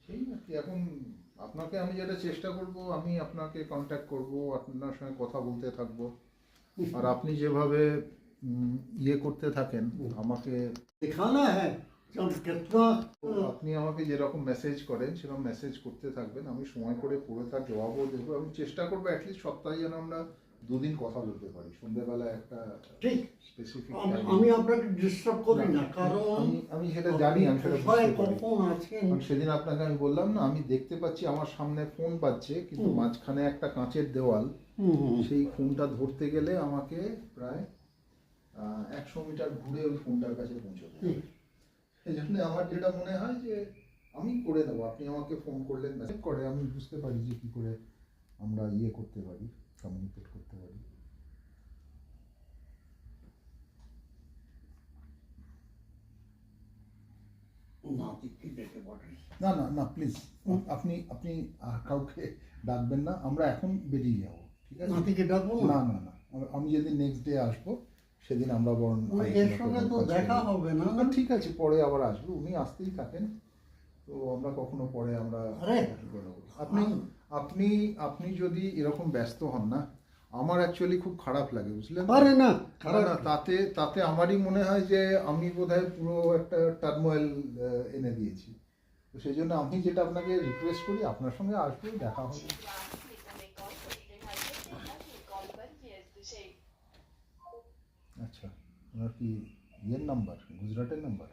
সেই আর কি। এখন আপনাকে আমি যেটা চেষ্টা করব, আমি আপনাকে কন্ট্যাক্ট করব, আপনার সঙ্গে কথা বলতে থাকবো, আর আপনি যেভাবে ইয়ে করতে থাকেন আমাকে दिखाना है जब कितना আপনি আমাকে যেরকম মেসেজ করেন সেরকম মেসেজ করতে থাকবেন, আমি সময় করে পড়ে তার জবাবও দেবো। আমি চেষ্টা করবো অ্যাটলিস্ট সপ্তাহে যেন আমরা দুদিন কথা বলতে পারি, সন্ধ্যেবেলা একটা ঠিক স্পেসিফিক আমি আপনাকে ডিস্টার্ব করি না, কারণ আমি সেটা জানি, আমি সেটা কোথায় বুঝতে পারি। কখন আছেন। কারণ সেদিন আপনাকে আমি বললাম না, আমি দেখতে পাচ্ছি আমার সামনে ফোন বাজছে, কিন্তু মাঝখানে একটা কাঁচের দেওয়াল, সেই ফোনটা ধরতে গেলে আমাকে প্রায় 100 মিটার ঘুরে ওই ফোনটার কাছে পৌঁছতে হবে। সেই জন্য আমার যেটা মনে হয় যে আমি করে দেবো, আপনি আমাকে ফোন করলেন, মেসেজ করে, আমি বুঝতে পারি যে কী করে আমরা ইয়ে করতে পারি, কমিউনিকেট করতে পারি। না না না প্লিজ, আপনি আপনি কাউকে ডাকবেন না, আমরা এখন বেরিয়ে যাবো, ঠিক আছে? নাতিকে ডাকবো না না না, আমি যেদিন নেক্সট ডে আসবো সেদিন আমরা বরং এর সঙ্গে তো দেখা হবে না। না ঠিক আছে, পরে আবার আসবো, উনি আসতেই থাকেন, তো আমরা কখনো পরে আমরা আপনি আপনি আপনি যদি এরকম ব্যস্ত হন না, আমার অ্যাকচুয়ালি খুব খারাপ লাগে, বুঝলেন? আরে না না, তাতে তাতে আমারই মনে হয় যে আমি বোধহয় পুরো একটা টার্মোয়েল এনে দিয়েছি। তো সেই জন্য আমি যেটা আপনাকে রিকোয়েস্ট করি, আপনার সঙ্গে আসবো, দেখা হবে। আচ্ছা, আপনার কি ইয়ের নাম্বার, গুজরাটের নাম্বার?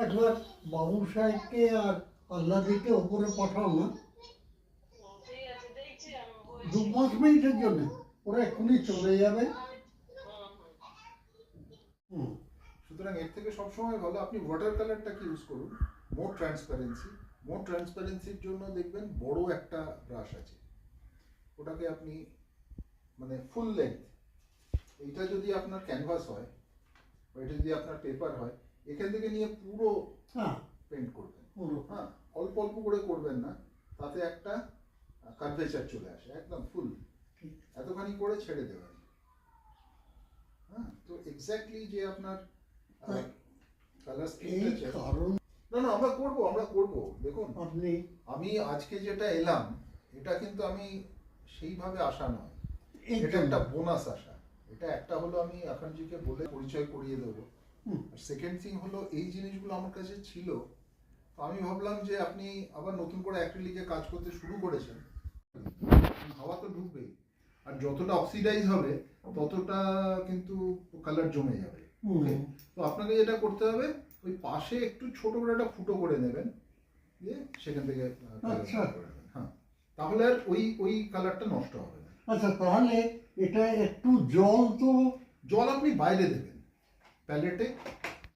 একবার বাবু সাহেবকে আর আল্লাদিকে ওপরে পাঠাও না, 2-5 মিনিটের জন্য, ওরা এক্ষুনি চলে যাবে। সুতরাং এর থেকে সবসময় ভালো আপনি ওয়াটার কালারটাকে ইউজ করুন, মোর ট্রান্সপারেন্সি। মোর ট্রান্সপারেন্সির জন্য দেখবেন বড় একটা ব্রাশ আছে, ওটাকে আপনি মানে ফুল লেন্থ, এইটা যদি আপনার ক্যানভাস হয়, এটা যদি আপনার পেপার হয়, এখান থেকে নিয়ে পুরো পেন্ট করবেন। হ্যাঁ, অল্প অল্প করে করবেন না, তাতে একটা কার্ভেচার চলে আসে, একদম ফুল এতখানি করে ছেড়ে দেবেন। হ্যাঁ, তো এক্স্যাক্টলি যে আপনার কালার স্কিনটা, না না আমরা করব দেখুন, আমি আজকে যেটা এলাম এটা কিন্তু আমি সেইভাবে আসা নয়, এটা একটা বোনাস আসা। এটা একটা হলো আমি আকাঙ্ক্ষীকে বলে পরিচয় করিয়ে দেবো, আর সেকেন্ড থিং হলো এই জিনিসগুলো আমার কাছে ছিল, তো আমি ভাবলাম যে আপনি আবার নতুন করে অ্যাক্রিলিকে কাজ করতে শুরু করেছেন, হাওয়া তো ঢুকবেই, আর যতটা অক্সিডাইজ হবে ততটা কিন্তু কালার জমে যাবে। তো আপনাকে যেটা করতে হবে, ওই পাশে একটু ছোট করে একটা ফুটো করে নেবেন, দিয়ে সেখান থেকে হ্যাঁ, তাহলে আর ওই কালারটা নষ্ট হবে না। আচ্ছা, তাহলে এটা একটু জল আপনি বাইরে দেবেন প্যালেটে,